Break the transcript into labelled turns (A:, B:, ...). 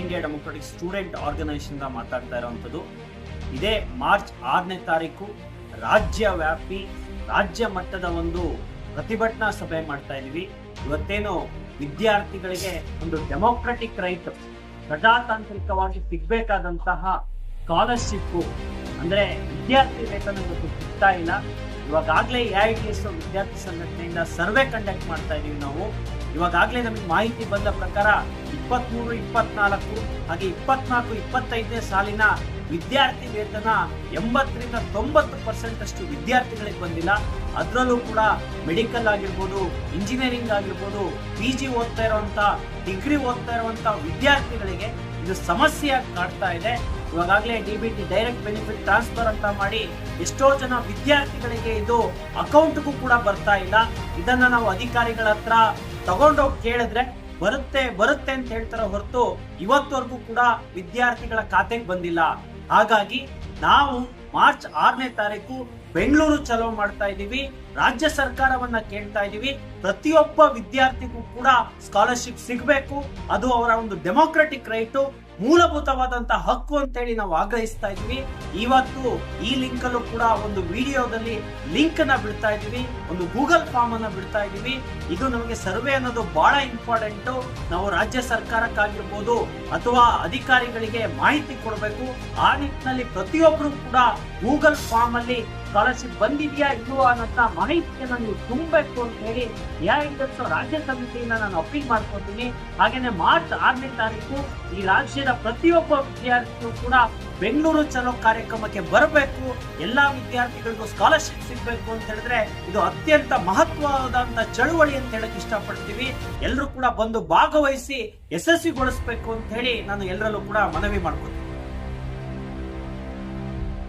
A: India democratic student organisation ಮಾತಾಡ್ತಾ ಇರುವಂತದ್ದು. ಇದೇ ಮಾರ್ಚ್ 6ನೇ ತಾರೀಕು ರಾಜ್ಯ ಮಟ್ಟದ ಒಂದು ಪ್ರತಿಭಟನಾ ಸಭೆ ಮಾಡ್ತಾ ಇದೀವಿ. ಇವತ್ತೇನು ವಿದ್ಯಾರ್ಥಿಗಳಿಗೆ ಒಂದು ಡೆಮೋಕ್ರೆಟಿಕ್ ರೈಟ್, ಪ್ರಜಾತಾಂತ್ರಿಕವಾಗಿ ಸಿಗ್ಬೇಕಾದಂತಹ ಸ್ಕಾಲರ್ಶಿಪ್ ಅಂದ್ರೆ ವಿದ್ಯಾರ್ಥಿ ವೇತನ ಸಿಗ್ತಾ ಇಲ್ಲ. ಇವಾಗಲೇ AITS ವಿದ್ಯಾರ್ಥಿ ಸಂಘಟನೆಯಿಂದ ಸರ್ವೆ ಕಂಡಕ್ಟ್ ಮಾಡ್ತಾ ಇದೀವಿ ನಾವು. ಇವಾಗಲೇ ನಮಗೆ ಮಾಹಿತಿ ಬಂದ ಪ್ರಕಾರ 23, 24 ಹಾಗೆ 24, 25ನೇ ಸಾಲಿನ ವಿದ್ಯಾರ್ಥಿ ವೇತನ 80ರಿಂದ 90% ಅಷ್ಟು ವಿದ್ಯಾರ್ಥಿಗಳಿಗೆ ಬಂದಿಲ್ಲ. ಅದರಲ್ಲೂ ಕೂಡ ಮೆಡಿಕಲ್ ಆಗಿರ್ಬೋದು, ಇಂಜಿನಿಯರಿಂಗ್ ಆಗಿರ್ಬೋದು, PG ಓದ್ತಾ ಇರುವಂತ, ಡಿಗ್ರಿ ಓದ್ತಾ ಇರುವಂತ ವಿದ್ಯಾರ್ಥಿಗಳಿಗೆ ಇದು ಸಮಸ್ಯೆಯಾಗಿ ಕಾಡ್ತಾ ಇದೆ. ಇವಾಗಲೇ DBT ಡೈರೆಕ್ಟ್ ಬೆನಿಫಿಟ್ ಟ್ರಾನ್ಸ್ಫರ್ ಅಂತ ಮಾಡಿ ಎಷ್ಟೋ ಜನ ವಿದ್ಯಾರ್ಥಿಗಳಿಗೆ ಇದು ಅಕೌಂಟ್ಗೂ ಕೂಡ ಬರ್ತಾ ಇಲ್ಲ. ಇದನ್ನ ನಾವು ಅಧಿಕಾರಿಗಳ ಹತ್ರ ತಗೊಂಡೋಗಿ ಕೇಳಿದ್ರೆ ಬರುತ್ತೆ ಅಂತ ಹೇಳ್ತಾರ ಹೊರತು ಇವತ್ತವರೆಗೂ ಕೂಡ ವಿದ್ಯಾರ್ಥಿಗಳ ಖಾತೆಗೆ ಬಂದಿಲ್ಲ. ಹಾಗಾಗಿ ನಾವು ಮಾರ್ಚ್ 6ನೇ ತಾರೀಕು ಬೆಂಗಳೂರು ಚಲೋ ಮಾಡ್ತಾ ಇದೀವಿ. ರಾಜ್ಯ ಸರ್ಕಾರವನ್ನ ಕೇಳ್ತಾ ಇದೀವಿ, ಪ್ರತಿಯೊಬ್ಬ ವಿದ್ಯಾರ್ಥಿಗೂ ಕೂಡ ಸ್ಕಾಲರ್ಶಿಪ್ ಸಿಗಬೇಕು. ಅದು ಅವರ ಒಂದು ಡೆಮೋಕ್ರೆಟಿಕ್ ರೈಟು, ಮೂಲಭೂತವಾದಂತಹ ಹಕ್ಕು ಅಂತೇಳಿ ನಾವು ಆಗ್ರಹಿಸ್ತಾ ಇದೀವಿ. ಇವತ್ತು ಈ ಲಿಂಕ್ ಅಲ್ಲೂ ಕೂಡ ಒಂದು ವಿಡಿಯೋದಲ್ಲಿ ಲಿಂಕ್ ಅನ್ನ ಬಿಡ್ತಾ ಇದೀವಿ, ಒಂದು ಗೂಗಲ್ ಫಾರ್ಮ್ ಅನ್ನ ಬಿಡ್ತಾ ಇದೀವಿ. ಇದು ನಮಗೆ ಸರ್ವೆ ಅನ್ನೋದು ಬಹಳ ಇಂಪಾರ್ಟೆಂಟ್. ನಾವು ರಾಜ್ಯ ಸರ್ಕಾರಕ್ಕಾಗಿರ್ಬೋದು ಅಥವಾ ಅಧಿಕಾರಿಗಳಿಗೆ ಮಾಹಿತಿ ಕೊಡಬೇಕು. ಆ ನಿಟ್ಟಿನಲ್ಲಿ ಪ್ರತಿಯೊಬ್ಬರು ಕೂಡ ಗೂಗಲ್ ಫಾರ್ಮ್ ಅಲ್ಲಿ ಸ್ಕಾಲರ್ಶಿಪ್ ಬಂದಿದೆಯಾ ಇಲ್ವಾ ಅನ್ನೋ ಮಾಹಿತಿಯನ್ನ ನೀವು ತುಂಬಬೇಕು ಅಂತ ಹೇಳಿ AITS ರಾಜ್ಯ ಸಮಿತಿಯಿಂದ ನಾನು ಅಪೀಲ್ ಮಾಡ್ಕೊತೀನಿ. ಹಾಗೇನೆ ಮಾರ್ಚ್ 6ನೇ ತಾರೀಕು ಈ ರಾಜ್ಯದ ಪ್ರತಿಯೊಬ್ಬ ವಿದ್ಯಾರ್ಥಿಯು ಕೂಡ ಬೆಂಗಳೂರು ಚಲೋ ಕಾರ್ಯಕ್ರಮಕ್ಕೆ ಬರಬೇಕು. ಎಲ್ಲಾ ವಿದ್ಯಾರ್ಥಿಗಳಿಗೂ ಸ್ಕಾಲರ್ಶಿಪ್ ಸಿಗ್ಬೇಕು ಅಂತ ಹೇಳಿದ್ರೆ ಇದು ಅತ್ಯಂತ ಮಹತ್ವವಾದಂತ ಚಳುವಳಿ ಅಂತ ಹೇಳಕ್ ಇಷ್ಟಪಡ್ತೀವಿ. ಎಲ್ಲರೂ ಕೂಡ ಬಂದು ಭಾಗವಹಿಸಿ ಯಶಸ್ವಿಗೊಳಿಸಬೇಕು ಅಂತ ಹೇಳಿ ನಾನು ಎಲ್ಲರಲ್ಲೂ ಕೂಡ ಮನವಿ ಮಾಡ್ಕೊತೀನಿ.